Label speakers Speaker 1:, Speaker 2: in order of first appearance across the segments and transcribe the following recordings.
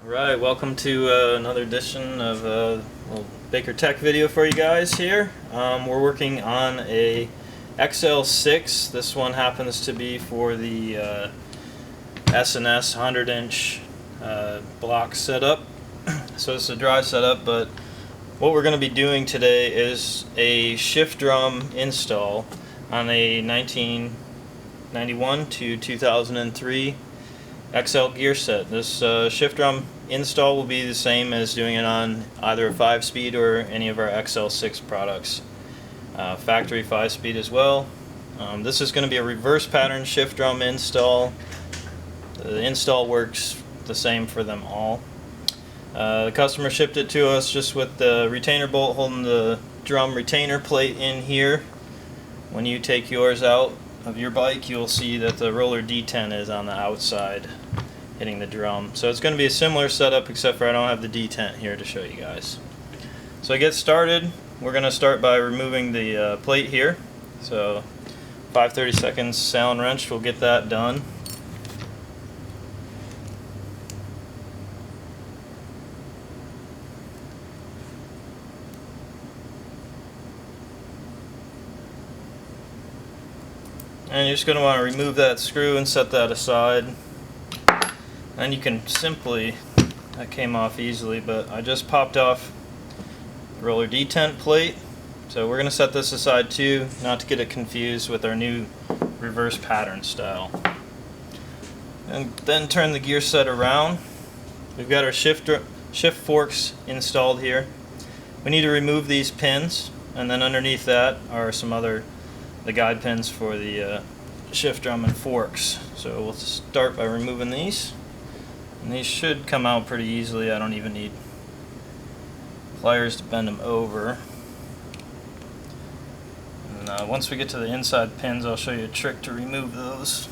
Speaker 1: Alright, welcome to another edition of a little Baker Tech video for you guys here. We're working on a XL6. This one happens to be for the S&S 100-inch block setup. So it's a drive setup, but what we're going to be doing today is a shift drum install on a 1991 to 2003 XL gear set. This shift drum install will be the same as doing it on either a 5-speed or any of our XL6 products. Factory 5-speed as well. This is going to be a reverse pattern shift drum install. The install works the same for them all. The customer shipped it to us just with the retainer bolt holding the drum retainer plate in here. When you take yours out of your bike, you'll see that the roller detent is on the outside hitting the drum. So it's going to be a similar setup, except for I don't have the detent here to show you guys. So to get started, we're going to start by removing the plate here. So 5/32 Allen wrench will get that done. And you're just going to want to remove that screw and set that aside. And you can simply, that came off easily, but I just popped off the roller detent plate. So we're going to set this aside too, not to get it confused with our new reverse pattern style. And then turn the gear set around. We've got our shift forks installed here. We need to remove these pins, and then underneath that are some other the guide pins for the shift drum and forks. So we'll start by removing these, and these should come out pretty easily. I don't even need pliers to bend them over. And once we get to the inside pins, I'll show you a trick to remove those.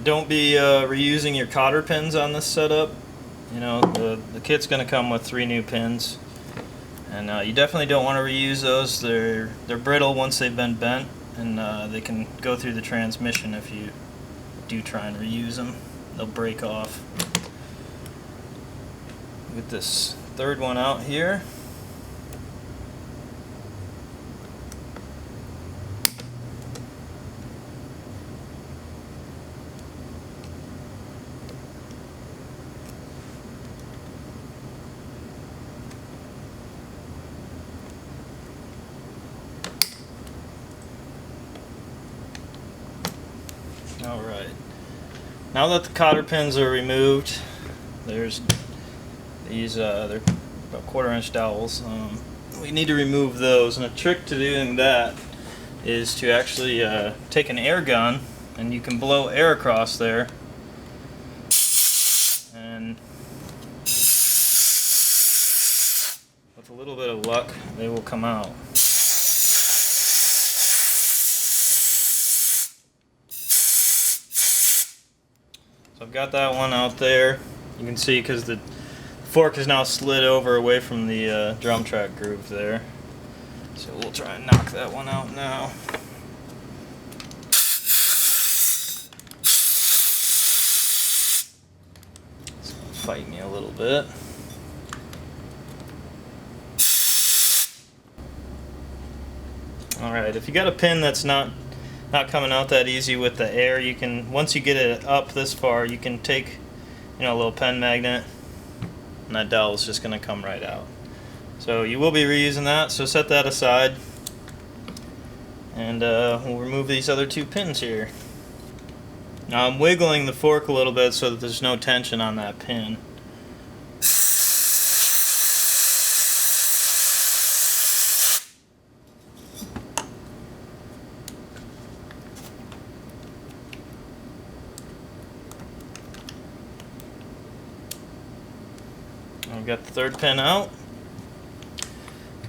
Speaker 1: Don't be reusing your cotter pins on this setup. You know, the kit's going to come with 3 new pins, and you definitely don't want to reuse those. They're brittle once they've been bent, and they can go through the transmission if you do try and reuse them. They'll break off. Get this third one out here. Alright, now that the cotter pins are removed, there's these, they're about 1/4-inch dowels. We need to remove those, and a trick to doing that is to actually take an air gun, and you can blow air across there, and with a little bit of luck, they will come out. So I've got that one out there. You can see because the fork is now slid over away from the drum track groove there. So we'll try and knock that one out now. It's going to fight me a little bit. Alright, if you got a pin that's not coming out that easy with the air, you can, once you get it up this far, you can take, you know, a little pen magnet, and that dowel is just going to come right out. So you will be reusing that, so set that aside, and we'll remove these other 2 pins here. Now I'm wiggling the fork a little bit so that there's no tension on that pin. I've got the 3rd pin out.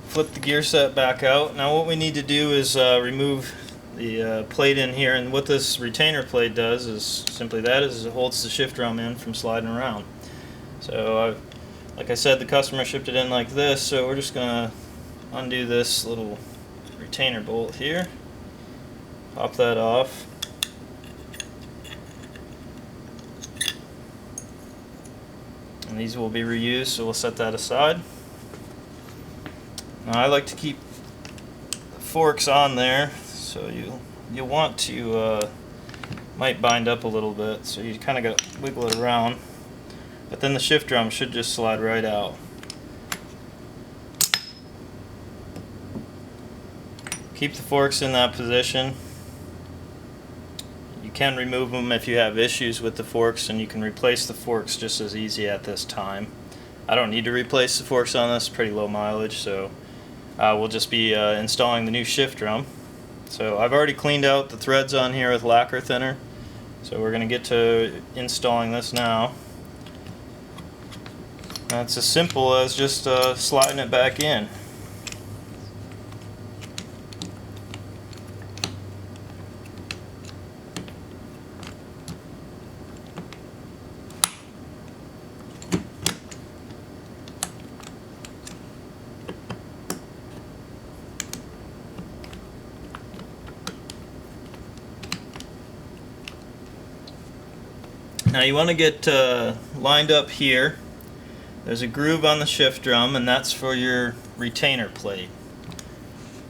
Speaker 1: Flip the gear set back out. Now what we need to do is remove the plate in here, and what this retainer plate does is simply that, is it holds the shift drum in from sliding around. So like I said, the customer shipped it in like this, so we're just going to undo this little retainer bolt here. Pop that off. And these will be reused, so we'll set that aside. Now I like to keep the forks on there, so you want to might bind up a little bit, so you kind of got to wiggle it around. But then the shift drum should just slide right out. Keep the forks in that position. You can remove them if you have issues with the forks, and you can replace the forks just as easy at this time. I don't need to replace the forks on this, pretty low mileage, so we'll just be installing the new shift drum. So I've already cleaned out the threads on here with lacquer thinner, so we're going to get to installing this now. It's as simple as just sliding it back in. Now you want to get lined up here. There's a groove on the shift drum, and that's for your retainer plate.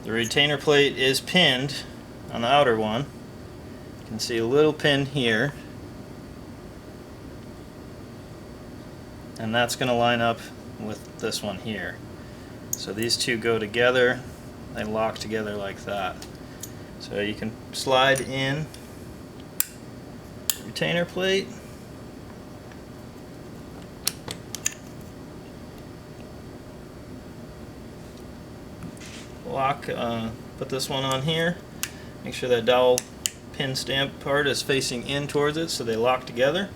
Speaker 1: The retainer plate is pinned on the outer one. You can see a little pin here, and that's going to line up with this one here. So these two go together, they lock together like that. So you can slide in the retainer plate, lock, put this one on here, make sure that dowel pin stamp part is facing in towards it so they lock together,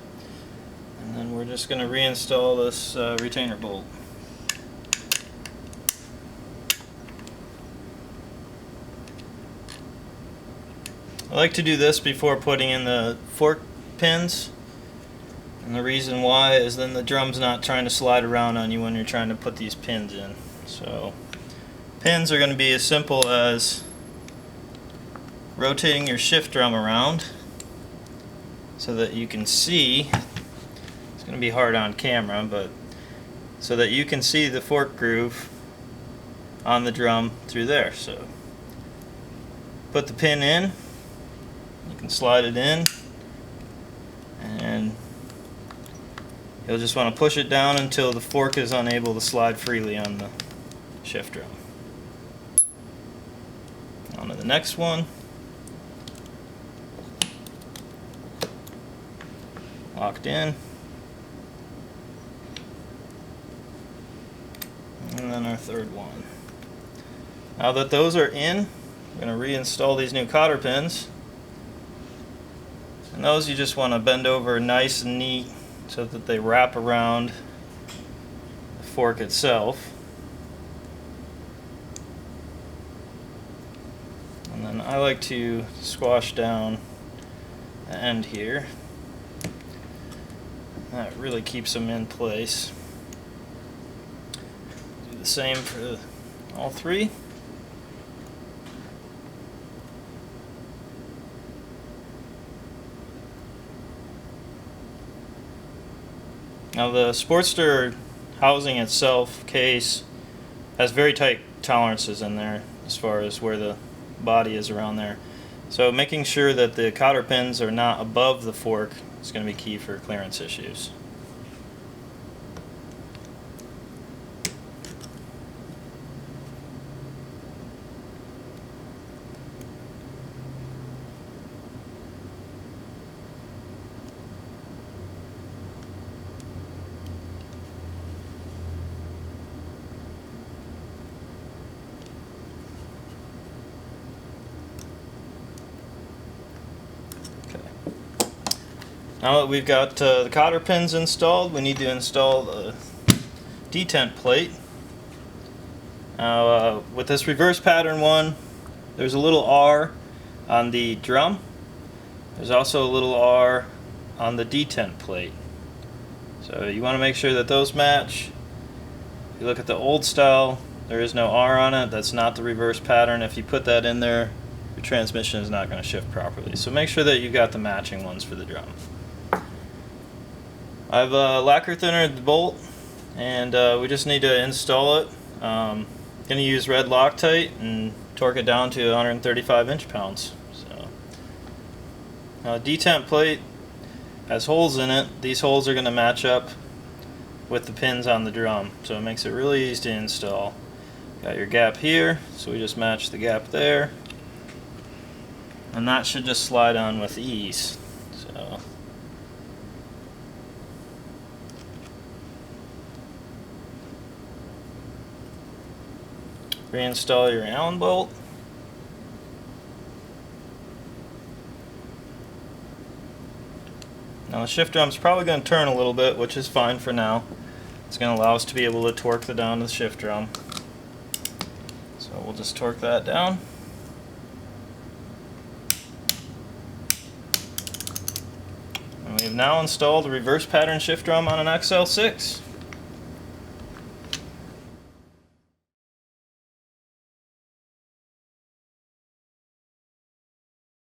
Speaker 1: and then we're just going to reinstall this retainer bolt. I like to do this before putting in the fork pins, and the reason why is then the drum's not trying to slide around on you when you're trying to put these pins in. So pins are going to be as simple as rotating your shift drum around so that you can see, it's going to be hard on camera, but so that you can see the fork groove on the drum through there. So put the pin in, you can slide it in, and you'll just want to push it down until the fork is unable to slide freely on the shift drum. On to the next one. Locked in. And then our third one. Now that those are in, we're going to reinstall these new cotter pins. And those you just want to bend over nice and neat so that they wrap around the fork itself. And then I like to squash down the end here. That really keeps them in place. Do the same for all three. Now the Sportster housing itself, case, has very tight tolerances in there as far as where the body is around there. So making sure that the cotter pins are not above the fork is going to be key for clearance issues. Now that we've got the cotter pins installed, we need to install the detent plate. Now with this reverse pattern one, there's a little R on the drum. There's also a little R on the detent plate. So you want to make sure that those match. If you look at the old style, there is no R on it. That's not the reverse pattern. If you put that in there, you're transmission is not going to shift properly. So make sure that you've got the matching ones for the drum. I've lacquer thinnered the bolt, and we just need to install it. Going to use red Loctite and torque it down to 135 inch-pounds. So, detent plate has holes in it. These holes are going to match up with the pins on the drum, so it makes it really easy to install. Got your gap here, so we just match the gap there, and that should just slide on with ease. So reinstall your Allen bolt. Now the shift drum's probably going to turn a little bit, which is fine for now. It's going to allow us to be able to torque the down to the shift drum. So we'll just torque that down. And we have now installed a reverse pattern shift drum on an XL6.